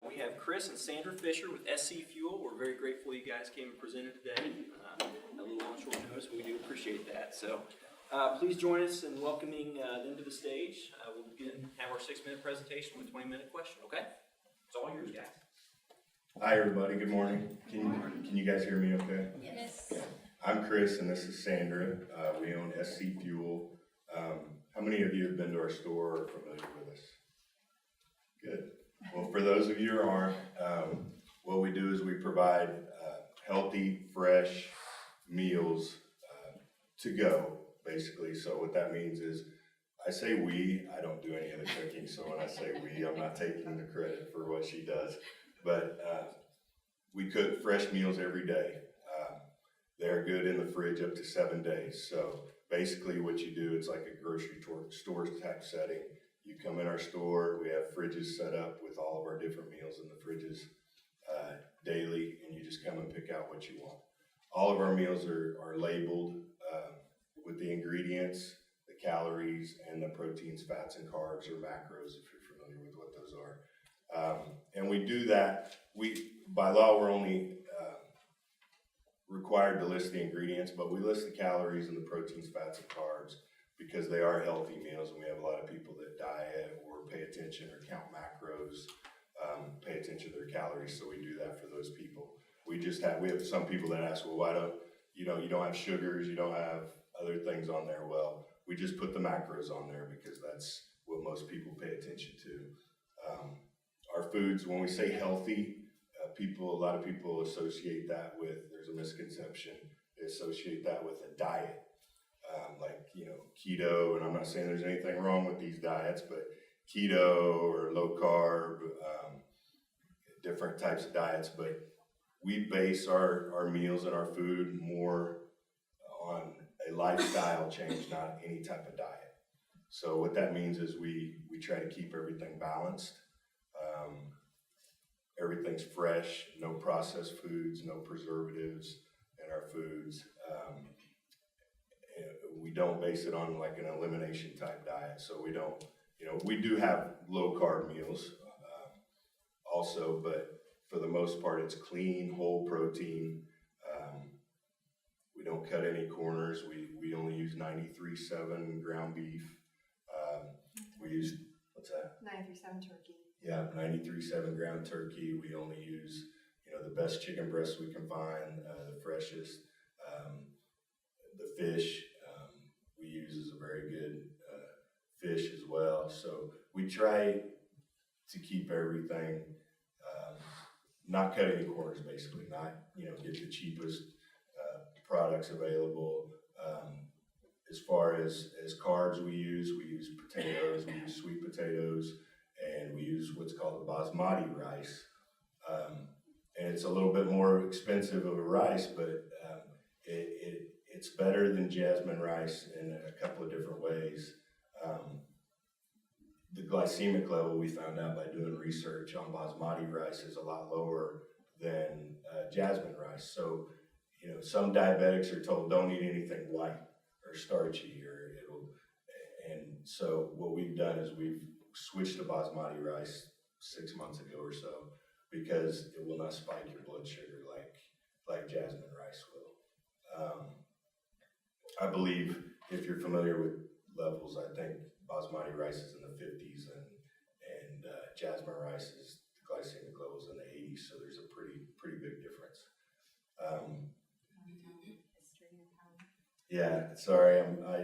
We have Chris and Sandra Fisher with SC Fuel. We're very grateful you guys came and presented today. A little on short notice, but we do appreciate that. So please join us in welcoming them to the stage. We'll have our 6-minute presentation with a 20-minute question, okay? It's all yours, guys. Hi everybody, good morning. Can you guys hear me okay? Yes. Okay. I'm Chris and this is Sandra. We own SC Fuel. How many of you have been to our store or are familiar with us? Good. Well, for those of you who aren't, what we do is we provide healthy, fresh meals to go, basically. So what that means is, I say we, I don't do any of the cooking, so when I say we, I'm not taking the credit for what she does. But we cook fresh meals every day. They're good in the fridge up to 7 days. So basically what you do, it's like a grocery store type setting. You come in our store, we have fridges set up with all of our different meals in the fridges daily, and you just come and pick out what you want. All of our meals are labeled with the ingredients, the calories, and the proteins, fats, and carbs, or macros, if you're familiar with what those are. And we do that, by law, we're only required to list the ingredients, but we list the calories and the proteins, fats, and carbs because they are healthy meals, and we have a lot of people that diet or pay attention or count macros, pay attention to their calories, so we do that for those people. We have some people that ask, well, why don't, you don't have sugars, you don't have other things on there. Well, we just put the macros on there because that's what most people pay attention to. Our foods, when we say healthy, a lot of people associate that with, there's a misconception, they associate that with a diet, like, keto, and I'm not saying there's anything wrong with these diets, but keto or low carb, different types of diets, but we base our meals and our food more on a lifestyle change, not any type of diet. So what that means is we try to keep everything balanced. Everything's fresh, no processed foods, no preservatives in our foods. We don't base it on like an elimination type diet. So we don't, we do have low carb meals also, but for the most part, it's clean, whole protein. We don't cut any corners. We only use 93.7 ground beef. We use, what's that? 93.7 turkey. Yeah, 93.7 ground turkey. We only use, the best chicken breasts we can find, the freshest. The fish we use is a very good fish as well. So we try to keep everything, not cut any corners, basically, not, get the cheapest products available. As far as carbs we use potatoes, we use sweet potatoes, and we use what's called the basmati rice. And it's a little bit more expensive of a rice, but it's better than jasmine rice in a couple of different ways. The glycemic level we found out by doing research on basmati rice is a lot lower than jasmine rice. So, some diabetics are told don't eat anything white or starchy, and so what we've done is we've switched to basmati rice 6 months ago or so because it will not spike your blood sugar like jasmine rice will. I believe if you're familiar with levels, I think basmati rice is in the 50s and jasmine rice is the glycemic levels in the 80s, so there's a pretty big difference. Yeah, sorry,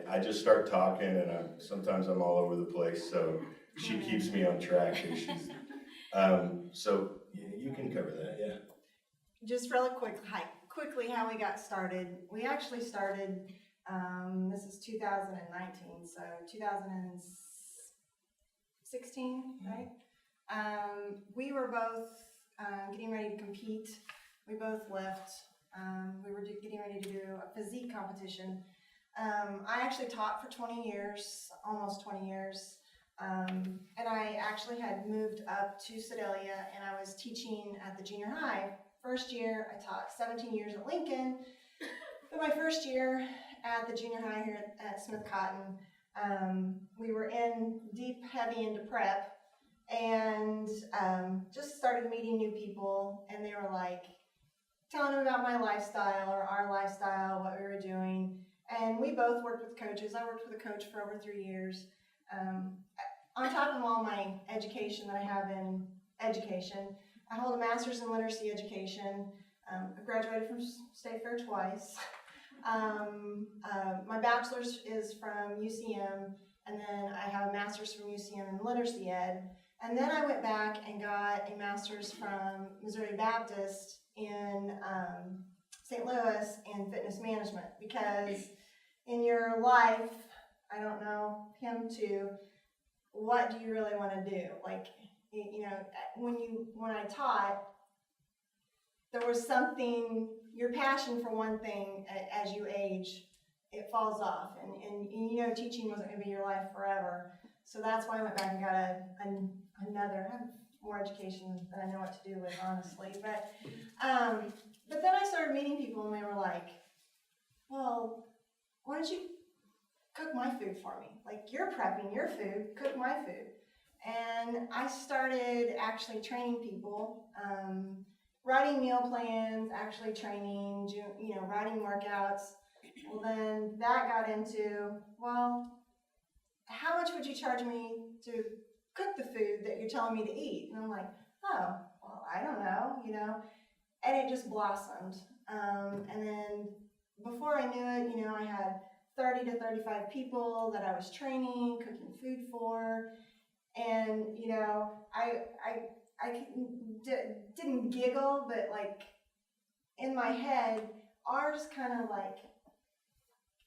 I just start talking and sometimes I'm all over the place, so she keeps me on track. And she's, so you can cover that, yeah. Just really quickly how we got started. We actually started, this is 2019, so 2016, right? We were both getting ready to compete. We both left. We were getting ready to do a physique competition. I actually taught for 20 years, almost 20 years. And I actually had moved up to Sedalia and I was teaching at the junior high. First year, I taught 17 years at Lincoln. But my first year at the junior high here at Smith Cotton, we were heavy into prep. and just started meeting new people, and they were like telling them about my lifestyle or our lifestyle, what we were doing. And we both worked with coaches. I worked with a coach for over 3 years. On top of all my education that I have in education, I hold a master's in literacy education. I graduated from State Fair twice. My bachelor's is from UCM, and then I have a master's from UCM in literacy ed. And then I went back and got a master's from Missouri Baptist in St. Louis in fitness management, because in your life, I don't know, him too, what do you really want to do? Like, you know, when I taught, there was something, your passion for one thing, as you age, it falls off, and you know, teaching wasn't going to be your life forever. So that's why I went back and got another, I have more education than I know what to do with, honestly. But then I started meeting people, and they were like, well, why don't you cook my food for me? Like, you're prepping your food, cook my food. And I started actually training people, writing meal plans, actually training, you know, writing workouts. Well, then that got into, well, how much would you charge me to cook the food that you're telling me to eat? And I'm like, oh, well, I don't know, you know. And it just blossomed. And then before I knew it, you know, I had 30 to 35 people that I was training, cooking food for. And, you know, I didn't giggle, but like in my head, ours kind of like,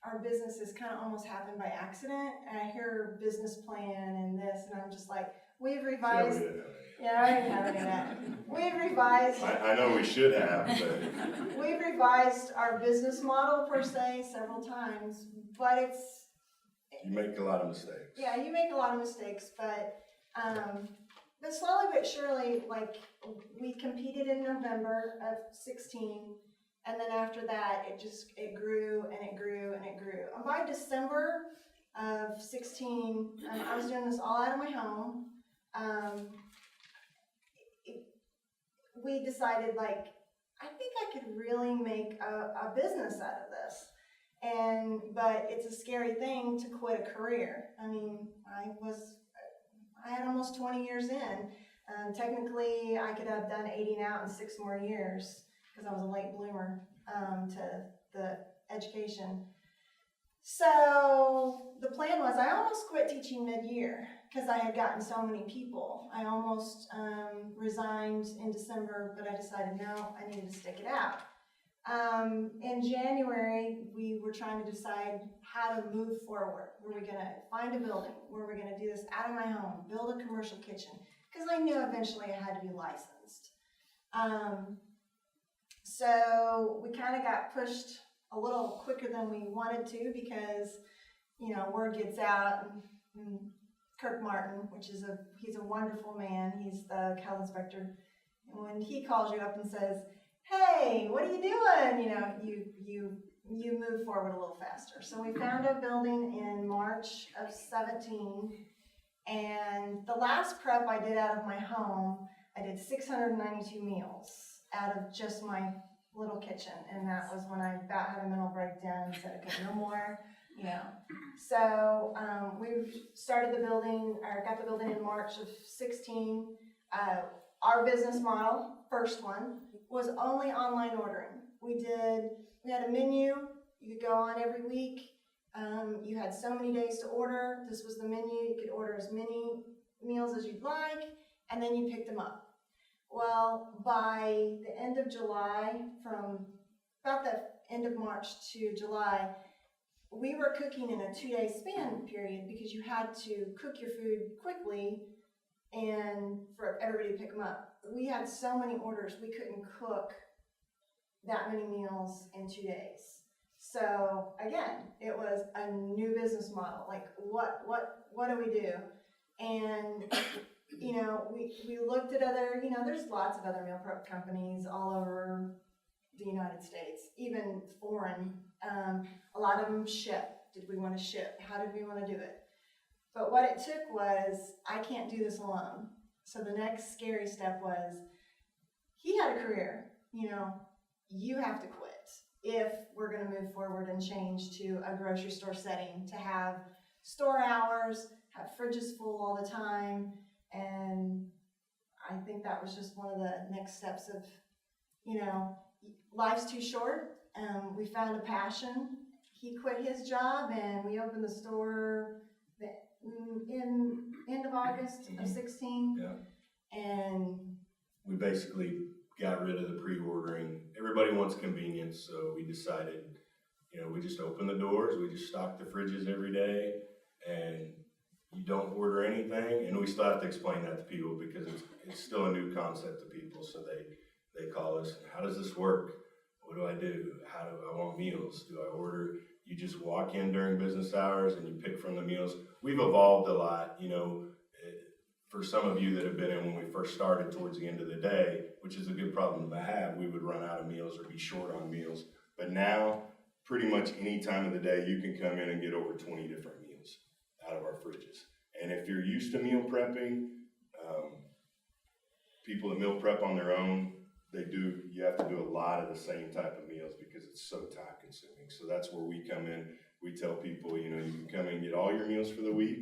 our businesses kind of almost happened by accident. And I hear business plan and this, and I'm just like, we've revised. Yeah, I didn't have any of that. We've revised. I know we should have, but. We've revised our business model per se several times, but it's. You make a lot of mistakes. Yeah, you make a lot of mistakes, but slowly but surely, like, we competed in November of 16, and then after that, it grew and it grew and it grew. And by December of 16, I was doing this all out of my home. We decided, like, I think I could really make a business out of this. But it's a scary thing to quit a career. I mean, I had almost 20 years in. Technically, I could have done 80 out in 6 more years, because I was a late bloomer to the education. So the plan was, I almost quit teaching mid-year because I had gotten so many people. I almost resigned in December, but I decided no, I needed to stick it out. In January, we were trying to decide how to move forward. Were we going to find a building? Were we going to do this out of my home, build a commercial kitchen? Because I knew eventually I had to be licensed. So we kind of got pushed a little quicker than we wanted to, because, you know, word gets out, and Kirk Martin, he's a wonderful man. He's the health inspector. And when he calls you up and says, hey, what are you doing? You know, you move forward a little faster. So we found a building in March of 17, and the last prep I did out of my home, I did 692 meals out of just my little kitchen, and that was when I about had a mental breakdown and said, okay, no more, you know. So we started the building, or got the building in March of 16. Our business model, first one, was only online ordering. We had a menu. You could go on every week. You had so many days to order. This was the menu. You could order as many meals as you'd like, and then you picked them up. Well, by the end of July, from about the end of March to July, we were cooking in a 2-day span period, because you had to cook your food quickly and for everybody to pick them up. We had so many orders, we couldn't cook that many meals in 2 days. So again, it was a new business model. Like, what do we do? And you know, we looked at other, you know, there's lots of other meal prep companies all over the United States, even foreign. A lot of them ship. Did we want to ship? How did we want to do it? But what it took was, I can't do this alone. So the next scary step was, he had a career, you have to quit if we're going to move forward and change to a grocery store setting, to have store hours, have fridges full all the time. And I think that was just one of the next steps of, life's too short. We found a passion. He quit his job and we opened the store in end of August of 16. Yeah. And We basically got rid of the pre-ordering. Everybody wants convenience, so we decided, we just open the doors, we just stock the fridges every day, and you don't order anything. And we still have to explain that to people because it's still a new concept to people. So they call us, how does this work? What do I do? How do I want meals? Do I order? You just walk in during business hours and you pick from the meals. We've evolved a lot, for some of you that have been in when we first started towards the end of the day, which is a good problem to have, we would run out of meals or be short on meals. But now, pretty much any time of the day, you can come in and get over 20 different meals out of our fridges. And if you're used to meal prepping, people that meal prep on their own, you have to do a lot of the same type of meals because it's so time consuming. So that's where we come in. We tell people, you can come in and get all your meals for the week,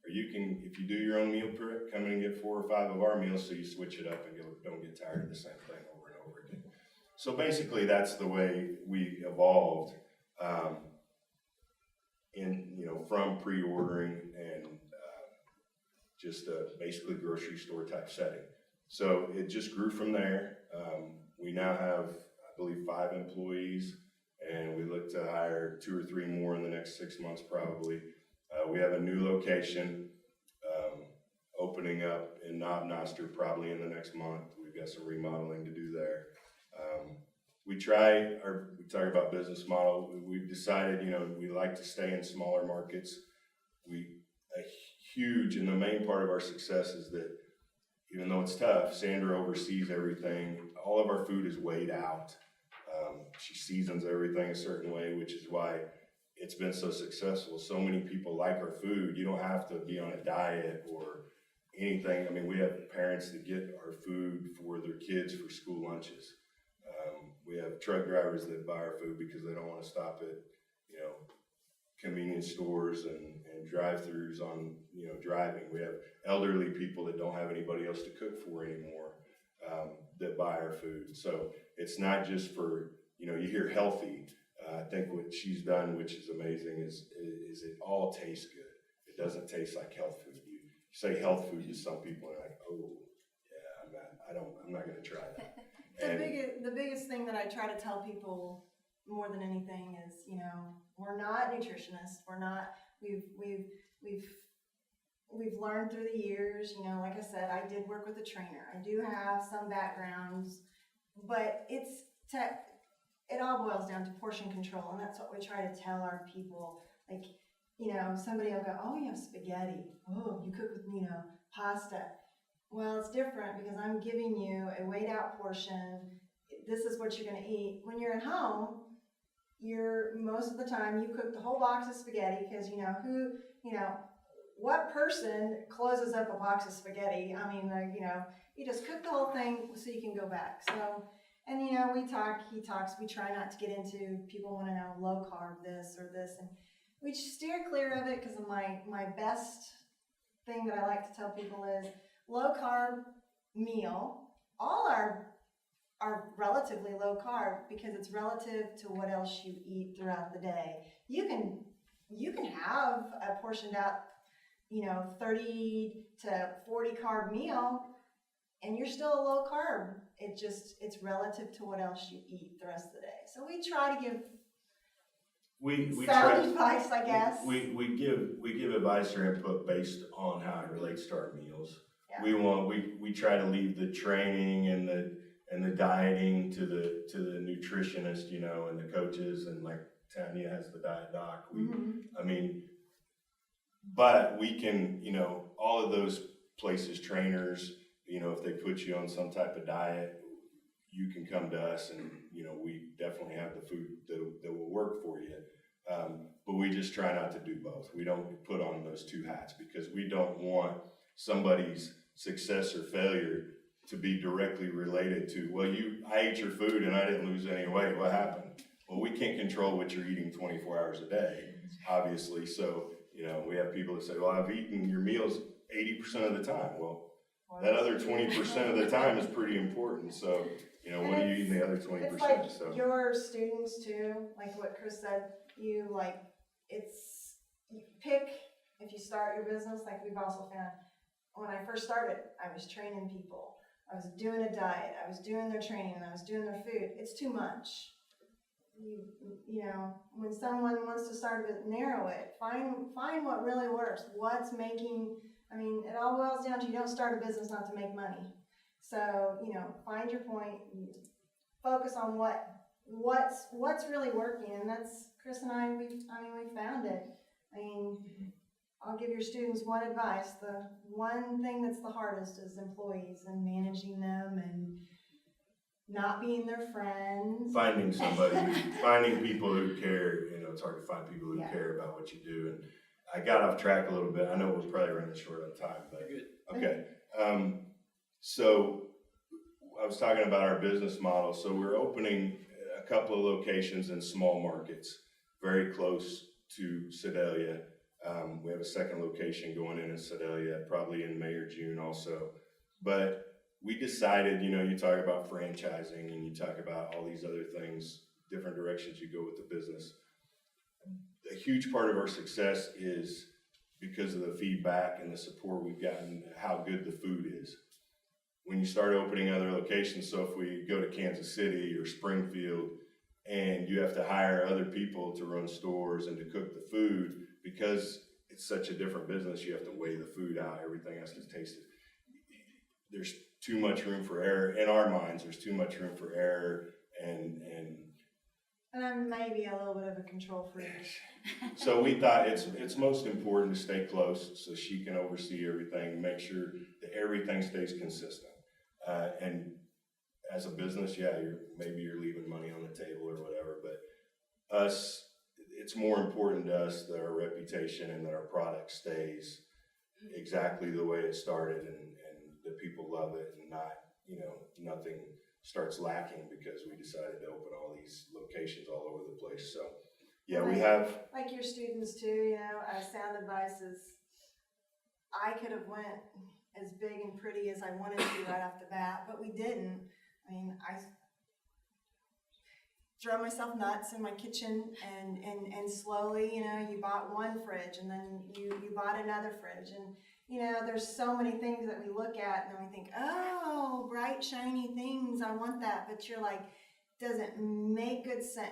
or you can, if you do your own meal prep, come in and get 4 or 5 of our meals so you switch it up and don't get tired of the same thing over and over again. So basically that's the way we evolved from pre-ordering and just a basically grocery store type setting. So it just grew from there. We now have, I believe, 5 employees, and we look to hire 2 or 3 more in the next 6 months probably. We have a new location opening up in Knob Noster probably in the next month. We've got some remodeling to do there. We talk about business model. We've decided, we like to stay in smaller markets. And the main part of our success is that even though it's tough, Sandra oversees everything. All of our food is weighed out. She seasons everything a certain way, which is why it's been so successful. So many people like our food. You don't have to be on a diet or anything. I mean, we have parents that get our food for their kids for school lunches. We have truck drivers that buy our food because they don't want to stop at, convenience stores and drive-throughs on, driving. We have elderly people that don't have anybody else to cook for anymore that buy our food. So it's not just for, you hear healthy. I think what she's done, which is amazing, is it all tastes good. It doesn't taste like health food. You say health food to some people and they're like, oh, yeah, I'm not going to try that. The biggest thing that I try to tell people more than anything is, we're not nutritionists. We're not. We've learned through the years. Like I said, I did work with a trainer. I do have some backgrounds, but it all boils down to portion control, and that's what we try to tell our people. Like, somebody will go, "Oh, you have spaghetti. Oh, you cook with pasta." Well, it's different because I'm giving you a weighed out portion. This is what you're going to eat. When you're at home, most of the time you cook the whole box of spaghetti because what person closes up a box of spaghetti? I mean, you just cook the whole thing so you can go back. So, and he talks, we try not to get into, people want to know low carb this or this, and we steer clear of it because my best thing that I like to tell people is low carb meal. All are relatively low carb because it's relative to what else you eat throughout the day. You can have a portioned out, 30 to 40 carb meal, and you're still a low carb. It's relative to what else you eat the rest of the day. So we try to give sound advice, I guess. We give advice or input based on how it relates to our meals. Yeah. We try to leave the training and the dieting to the nutritionist, and the coaches, and like Tanya has the diet doc. But we can, all of those places, trainers, if they put you on some type of diet, you can come to us and, we definitely have the food that will work for you. But we just try not to do both. We don't put on those 2 hats because we don't want somebody's success or failure to be directly related to, well, I ate your food and I didn't lose any weight. What happened? Well, we can't control what you're eating 24 hours a day, obviously. So, we have people that say, well, I've eaten your meals 80% of the time. Well, that other 20% of the time is pretty important. So, what are you eating the other 20%? It's like So your students too, like what Chris said, you pick, if you start your business, like we've also found, when I first started, I was training people. I was doing a diet, I was doing their training, and I was doing their food. It's too much. When someone wants to start a bit, narrow it. Find what really works. What's making, it all boils down to you don't start a business not to make money. So, find your point, focus on what's really working, and that's, Chris and I, we found it. I'll give your students one advice. The one thing that's the hardest is employees and managing them and not being their friends. finding people who care, it's hard to find people who care about what you do. And I got off track a little bit. I know we're probably running short on time, but Good. okay. So I was talking about our business model. So we're opening a couple of locations in small markets, very close to Sedalia. We have a second location going in Sedalia, probably in May or June also. But we decided, you talk about franchising and you talk about all these other things, different directions you go with the business. A huge part of our success is because of the feedback and the support we've gotten, how good the food is. When you start opening other locations, so if we go to Kansas City or Springfield and you have to hire other people to run stores and to cook the food, because it's such a different business, you have to weigh the food out, everything has to taste it. There's too much room for error in our minds. There's too much room for error, and I'm maybe a little bit of a control freak. so we thought it's most important to stay close so she can oversee everything, make sure that everything stays consistent. And as a business, maybe you're leaving money on the table or whatever, but us, it's more important to us that our reputation and that our product stays exactly the way it started, and that people love it, and not, nothing starts lacking because we decided to open all these locations all over the place. So we have, like your students too, sound advice is, I could have went as big and pretty as I wanted to right off the bat, but we didn't. I throw myself nuts in my kitchen, and slowly, you bought one fridge, and then you bought another fridge, and there's so many things that we look at and then we think, oh, bright, shiny things, I want that. But you're like, does it make good sense?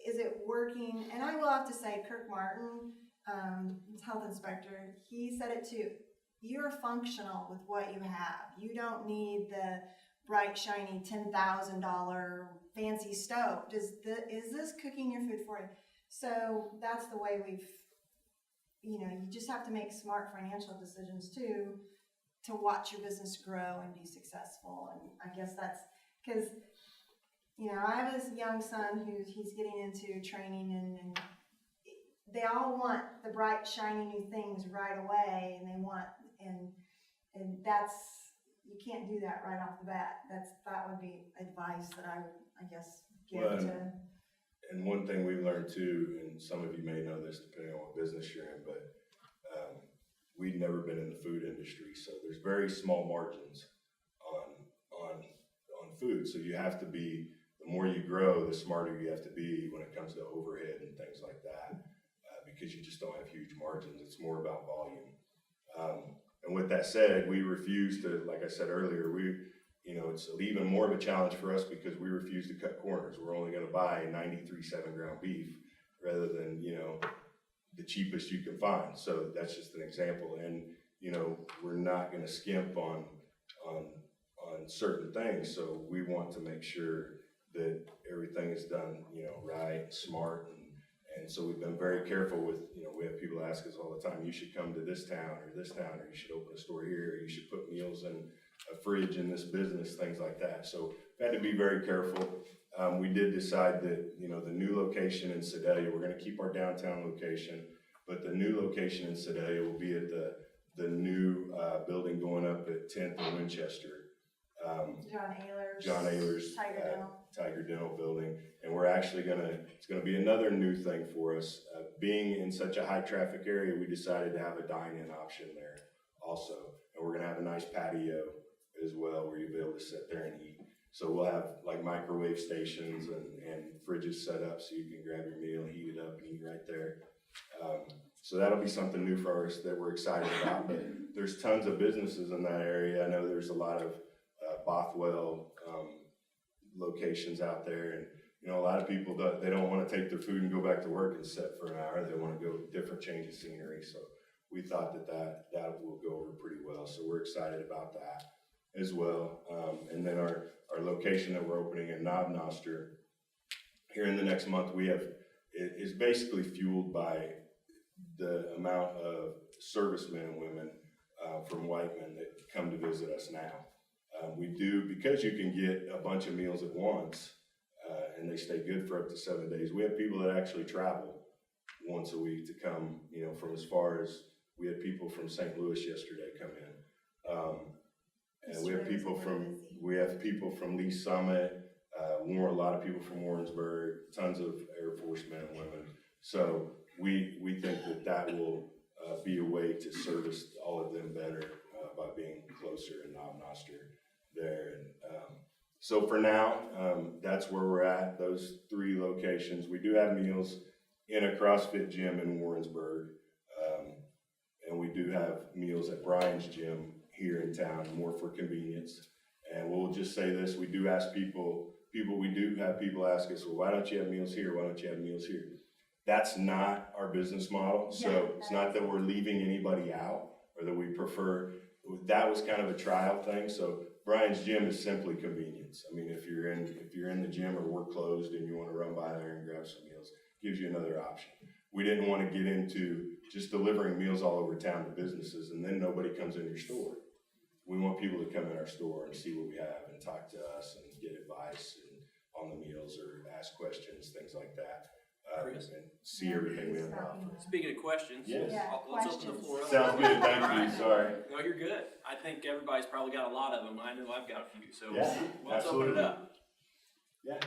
Is it working? And I will have to say, Kirk Martin, health inspector, he said it too. You're functional with what you have. You don't need the bright, shiny, $10,000 fancy stove. Is this cooking your food for you? So that's the way we've, you just have to make smart financial decisions too, to watch your business grow and be successful. And I guess that's because, I have this young son he's getting into training, and they all want the bright, shiny new things right away, and they want, and that's, you can't do that right off the bat. That would be advice that I guess give to. And one thing we've learned too, and some of you may know this depending on what business you're in, but we've never been in the food industry, so there's very small margins on food. So you have to be, the more you grow, the smarter you have to be when it comes to overhead and things like that, because you just don't have huge margins. It's more about volume. And with that said, we refuse to, like I said earlier, it's even more of a challenge for us because we refuse to cut corners. We're only going to buy 93 7-ground beef rather than, the cheapest you can find. So that's just an example. And, we're not going to skimp on certain things. So we want to make sure that everything is done, right, smart. And so we've been very careful with, we have people ask us all the time, you should come to this town, or you should open a store here, or you should put meals in a fridge in this business, things like that. So we had to be very careful. We did decide that, the new location in Sedalia, we're going to keep our downtown location, but the new location in Sedalia will be at the the new building going up at 10th and Winchester. John Ayler's Tiger Dental building, and we're actually it's gonna be another new thing for us. Being in such a high traffic area, we decided to have a dine-in option there also, and we're gonna have a nice patio as well where you'll be able to sit there and eat. So we'll have like microwave stations and fridges set up so you can grab your meal, heat it up, and eat right there. So that'll be something new for us that we're excited about. But there's tons of businesses in that area. I know there's a lot of Bothwell locations out there, and you know, a lot of people they don't want to take their food and go back to work and sit for an hour. They want to go different change of scenery. So we thought that will go over pretty well. So we're excited about that as well. And then our location that we're opening in Knob Noster here in the next month, it is basically fueled by the amount of servicemen and women from Whiteman that come to visit us now. We do, because you can get a bunch of meals at once, and they stay good for up to 7 days. We have people that actually travel once a week to come, you know, from as far as, we had people from St. Louis yesterday come in. And we have people from Lee Summit, a lot of people from Warrensburg, tons of Air Force men and women. So we think that will be a way to service all of them better by being closer in Knob Noster there. And so for now, that's where we're at, those 3 locations. We do have meals in a CrossFit gym in Warrensburg, and we do have meals at Brian's gym here in town, more for convenience. And we'll just say this, we do have people ask us, well, why don't you have meals here? Why don't you have meals here? That's not our business model. So it's not that we're leaving anybody out or that we prefer. That was kind of a trial thing. So Brian's gym is simply convenience. I mean, if you're in the gym or we're closed and you want to run by there and grab some meals, gives you another option. We didn't want to get into just delivering meals all over town to businesses and then nobody comes in your store. We want people to come in our store and see what we have and talk to us and get advice on the meals or ask questions, things like that. And see everything we have to offer. Speaking of questions, yes. Let's open the floor up. Sounds good, thank you, sorry. No, you're good. I think everybody's probably got a lot of them. I know I've got a few, so yeah, let's absolutely. open it up. Yeah.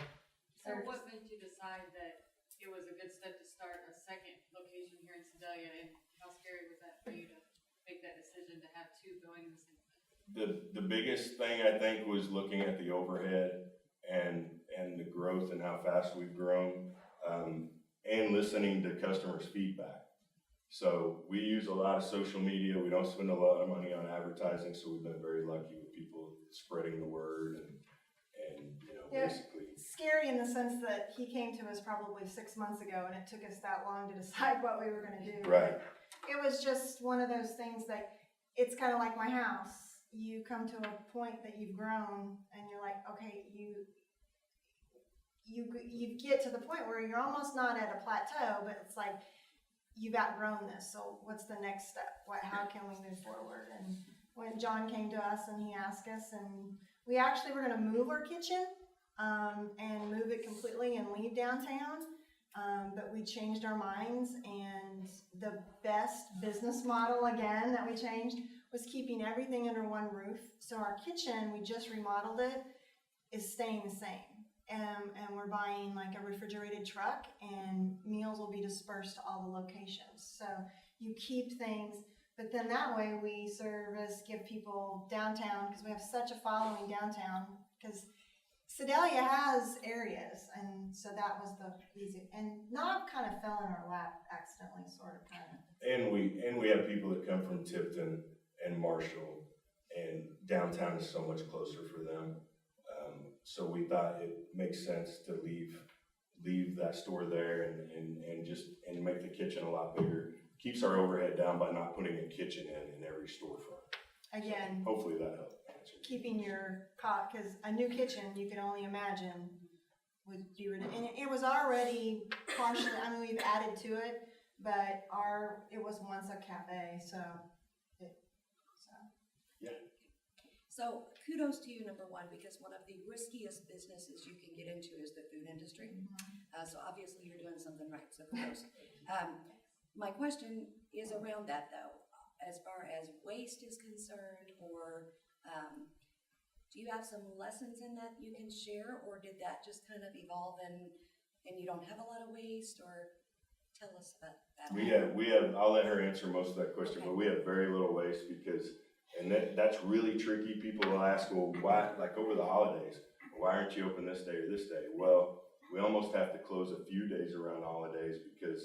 So what made you decide that it was a good step to start a second location here in Sedalia, and how scary was that for you to make that decision to have 2 going in the same place? The biggest thing I think was looking at the overhead and the growth and how fast we've grown, and listening to customers' feedback. So we use a lot of social media. We don't spend a lot of money on advertising, so we've been very lucky with people spreading the word and you know, basically. Scary in the sense that he came to us probably 6 months ago, and it took us that long to decide what we were going to do. Right. But it was just one of those things that it's kind of like my house. You come to a point that you've grown, and you're like, okay, you get to the point where you're almost not at a plateau, but it's like you've outgrown this. So what's the next step? How can we move forward? And when John came to us and he asked us, and we actually were going to move our kitchen and move it completely and leave downtown, but we changed our minds, and the best business model again that we changed was keeping everything under one roof. So our kitchen, we just remodeled it, is staying the same. And we're buying like a refrigerated truck, and meals will be dispersed to all the locations. So you keep things, but then that way we give people downtown, because we have such a following downtown, because Sedalia has areas, and so that was the easy. And Knob kind of fell in our lap accidentally, sort of, kind of. And we have people that come from Tipton and Marshall, and downtown is so much closer for them. So we thought it makes sense to leave that store there and make the kitchen a lot bigger. Keeps our overhead down by not putting a kitchen in every storefront. Again, so hopefully that helped answer. Keeping your cost, because a new kitchen, you can only imagine, would be, and it was already partially, I mean, we've added to it, but it was once a cafe, so. Yeah. So kudos to you, number one, because one of the riskiest businesses you can get into is the food industry. So obviously you're doing something right, so kudos. My question is around that though. as far as waste is concerned, or do you have some lessons in that you can share, or did that just kind of evolve and you don't have a lot of waste, or tell us about that? We have, I'll let her answer most of that question, but we have very little waste because, and that's really tricky. People will ask, well, why, like over the holidays, why aren't you open this day or this day? Well, we almost have to close a few days around holidays because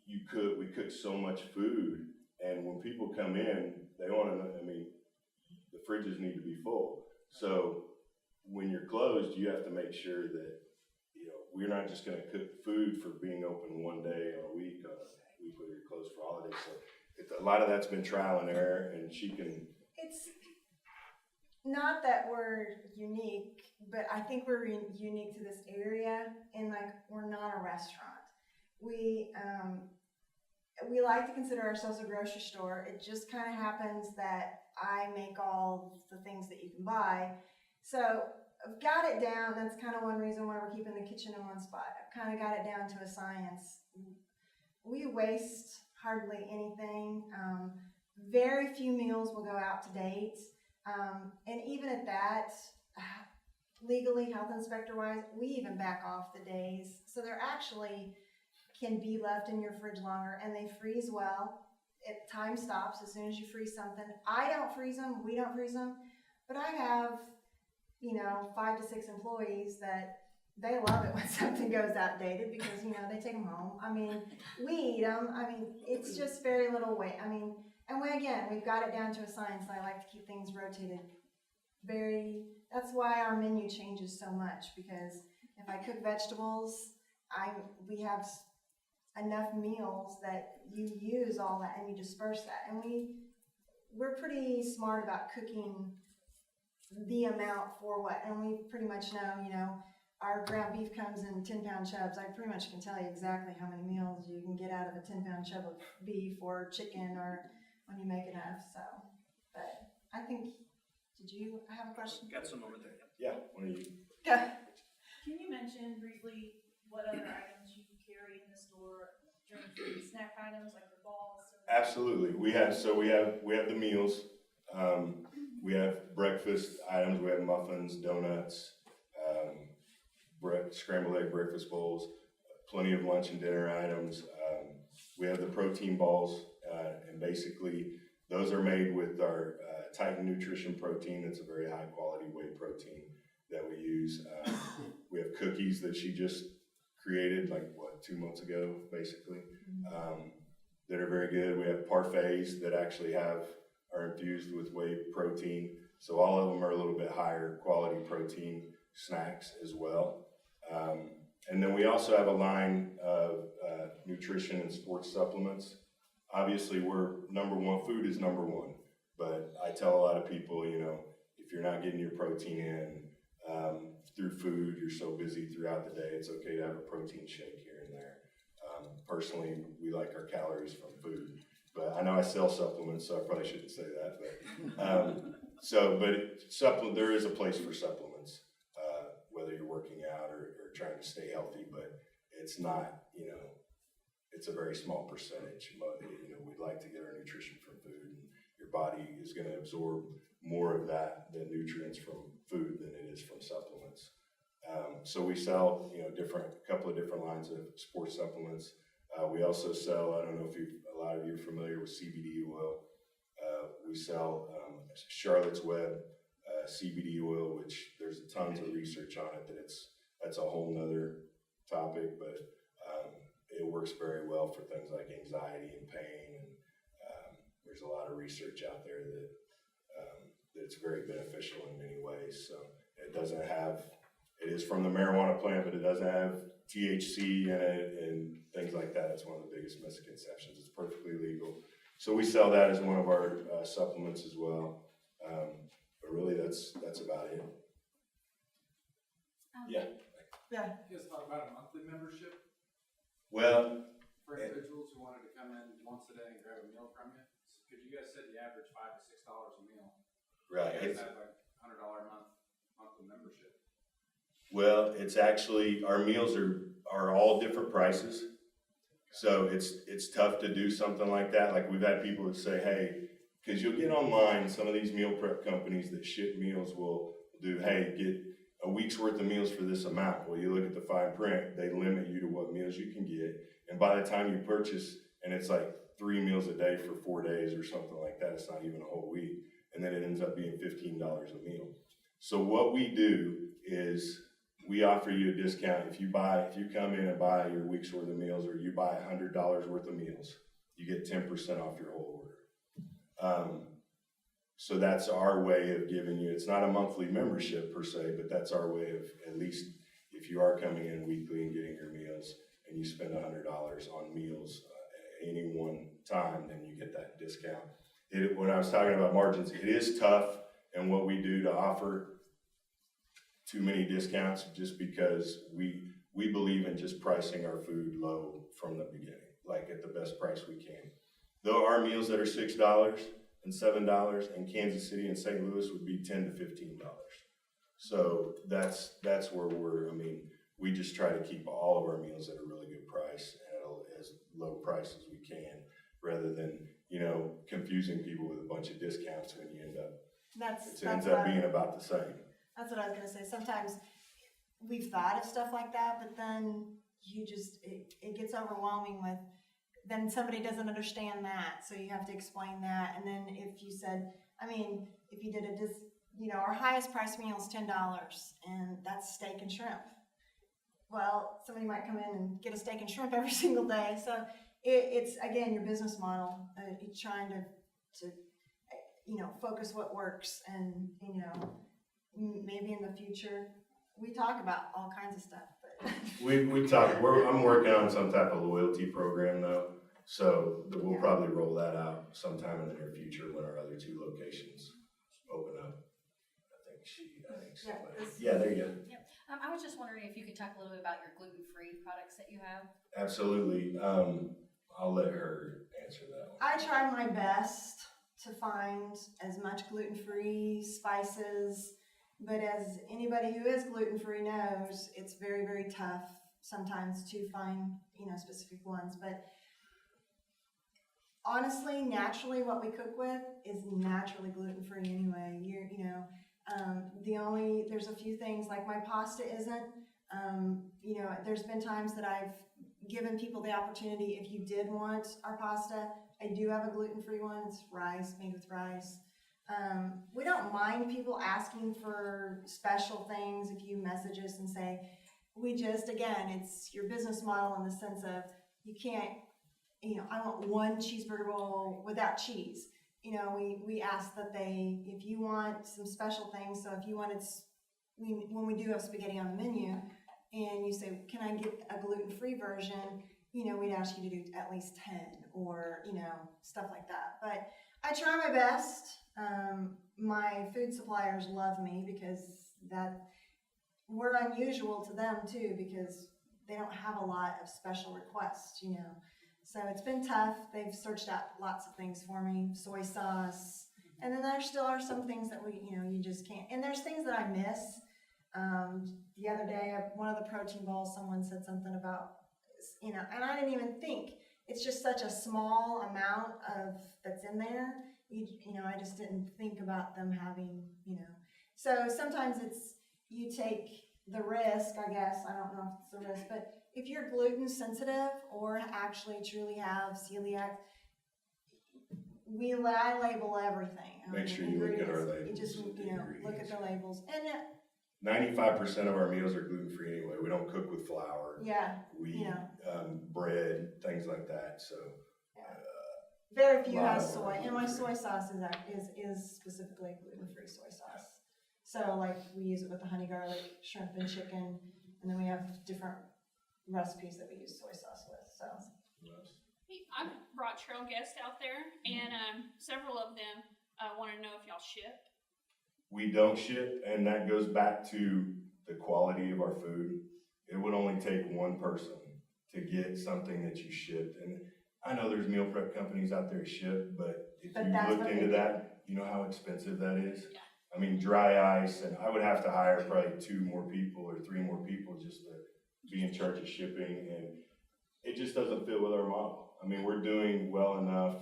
we cook so much food, and when people come in, they want to know, I mean, the fridges need to be full. So when you're closed, you have to make sure that, you know, we're not just going to cook food for being open one day a week where you're closed for holidays. So a lot of that's been trial and error, and she can. It's not that we're unique, but I think we're unique to this area in like we're not a restaurant. We like to consider ourselves a grocery store. It just kind of happens that I make all the things that you can buy. So I've got it down. That's kind of one reason why we're keeping the kitchen in one spot. I've kind of got it down to a science. We waste hardly anything. Very few meals will go out to date. And even at that, legally, health inspector wise, we even back off the days. So they're actually can be left in your fridge longer, and they freeze well. Time stops as soon as you freeze something. I don't freeze them, we don't freeze them, but I have, 5 to 6 employees that they love it when something goes outdated because, they take them home. I mean, we eat them. I mean, it's just very little weight. I mean, and we've got it down to a science, and I like to keep things rotated. That's why our menu changes so much, because if I cook vegetables, we have enough meals that you use all that and you disperse that. And we're pretty smart about cooking the amount for what, and we pretty much know, our ground beef comes in 10-pound chubs. I pretty much can tell you exactly how many meals you can get out of a 10-pound chub of beef or chicken, or when you make enough. So, but I think, I have a question? Got some over there. Yeah, one of you. Yeah. Can you mention briefly what other items you carry in the store during food, snack items like the balls? Absolutely. We have the meals. We have breakfast items. We have muffins, donuts, scrambled egg breakfast bowls, plenty of lunch and dinner items. We have the protein balls, and basically those are made with our Titan Nutrition protein. It's a very high quality whey protein that we use. We have cookies that she just created 2 months ago, basically, that are very good. We have parfaits that actually are infused with whey protein. So all of them are a little bit higher quality protein snacks as well. And then we also have a line of nutrition and sports supplements. Obviously, we're number one. Food is number one. But I tell a lot of people, if you're not getting your protein in through food, you're so busy throughout the day, it's okay to have a protein shake here and there. Personally, we like our calories from food. But I know I sell supplements, so I probably shouldn't say that. But there is a place for supplements, whether you're working out or trying to stay healthy. But it's not, it's a very small percentage. We'd like to get our nutrition from food, and your body is going to absorb more of the nutrients from food than it is from supplements. So we sell, a couple of different lines of sports supplements. We also sell, I don't know if a lot of you are familiar with CBD oil. We sell Charlotte's Web CBD oil, which there's tons of research on it that's a whole nother topic, but it works very well for things like anxiety and pain. And there's a lot of research out there that's very beneficial in many ways. So it is from the marijuana plant, but it doesn't have THC in it and things like that. It's one of the biggest misconceptions. It's perfectly legal. So we sell that as one of our supplements as well. But really that's about it. Yeah. Yeah. You guys thought about a monthly membership Well, for individuals who wanted to come in once a day and grab a meal from you? Because you guys said you average $5 to $6 a meal. right. You guys have like $100 a month monthly membership. Well, it's actually, our meals are all different prices. So it's tough to do something like that. Like we've had people that say, hey, because you'll get online, some of these meal prep companies that ship meals will do, hey, get a week's worth of meals for this amount. Well, you look at the fine print, they limit you to what meals you can get. And by the time you purchase, and it's like 3 meals a day for 4 days or something like that, it's not even a whole week. And then it ends up being $15 a meal. So what we do is we offer you a discount. If you come in and buy your week's worth of meals, or you buy $100 worth of meals, you get 10% off your whole order. So that's our way of giving you, it's not a monthly membership per se, but that's our way of, at least if you are coming in weekly and getting your meals and you spend $100 on meals at any one time, then you get that discount. When I was talking about margins, it is tough and what we do to offer too many discounts, just because we believe in just pricing our food low from the beginning, like at the best price we can. Though our meals that are $6 and $7 in Kansas City and St. Louis would be $10 to $15. So that's where we just try to keep all of our meals at a really good price and at as low price as we can, rather than, confusing people with a bunch of discounts when you end up, it ends up being about the same. That's what I was gonna say. Sometimes we've thought of stuff like that, but then it gets overwhelming with, then somebody doesn't understand that, so you have to explain that. And then if you said, if you did our highest price meal is $10, and that's steak and shrimp. Well, somebody might come in and get a steak and shrimp every single day. So it's again, your business model. You're trying to focus what works, and maybe in the future we talk about all kinds of stuff. But I'm working on some type of loyalty program though, so we'll probably roll that out sometime in the near future when our other 2 locations open up. Yeah, there you go. Yep. I was just wondering if you could talk a little bit about your gluten-free products that you have. Absolutely. I'll let her answer that one. I try my best to find as much gluten-free spices, but as anybody who is gluten-free knows, it's very, very tough sometimes to find, specific ones. But honestly, naturally, what we cook with is naturally gluten-free anyway. There's a few things, like my pasta isn't. There's been times that I've given people the opportunity, if you did want our pasta, I do have a gluten-free one. It's rice, made with rice. We don't mind people asking for special things if you message us and say, it's your business model in the sense of, you can't, I want one cheeseburger bowl without cheese. We ask that if you want some special things, so if you wanted, when we do have spaghetti on the menu, and you say, can I get a gluten-free version, we'd ask you to do at least 10 or, stuff like that. But I try my best. My food suppliers love me because we're unusual to them too, because they don't have a lot of special requests, So it's been tough. They've searched out lots of things for me, soy sauce. And then there still are some things that you just can't. And there's things that I miss. The other day, one of the protein bowls, someone said something about, and I didn't even think. It's just such a small amount that's in there. I just didn't think about them having, So sometimes you take the risk, I guess. I don't know if it's the risk, but if you're gluten sensitive or actually truly have celiac, I label everything. Make sure you look at our labels. You just, look at the labels. And 95% of our meals are gluten-free anyway. We don't cook with flour. yeah, We, bread, things like that, so. very few has soy, and my soy sauce is specifically gluten-free soy sauce. So like we use it with the honey garlic, shrimp and chicken, and then we have different recipes that we use soy sauce with, so. I brought trail guests out there, and several of them want to know if y'all ship. We don't ship, and that goes back to the quality of our food. It would only take one person to get something that you shipped. And I know there's meal prep companies out there that ship, but if you looked into that, you know how expensive that is? Yeah. I mean, dry ice, and I would have to hire probably 2 more people or 3 more people just to be in charge of shipping. And it just doesn't fit with our model. I mean, we're doing well enough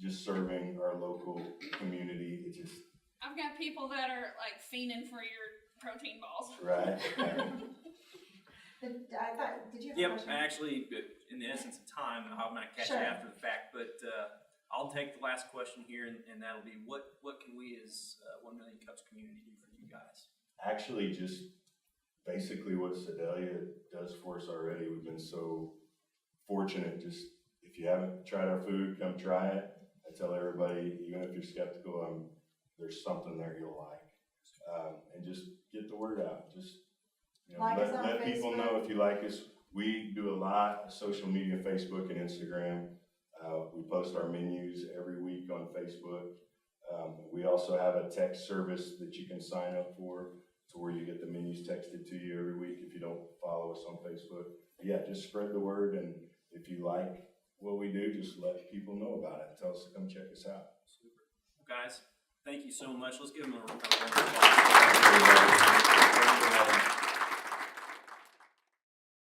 just serving our local community. It just, I've got people that are like fiending for your protein balls. right? I thought, did you have a Yep, question? actually, in the essence of time, and I'm gonna catch Sure. you after the fact, but I'll take the last question here, and that'll be, what can we as 1 Million Cups community do for you guys? Actually, just basically what Sedalia does for us already. We've been so fortunate. Just if you haven't tried our food, come try it. I tell everybody, even if you're skeptical, there's something there you'll like. And just get the word out. Just Like us on let people know Facebook. if you like us. We do a lot of social media, Facebook and Instagram. We post our menus every week on Facebook. We also have a text service that you can sign up for, to where you get the menus texted to you every week if you don't follow us on Facebook. But yeah, just spread the word, and if you like what we do, just let people know about it. Tell us to come check us out. Super. Well, guys, thank you so much. Let's give them a round of applause.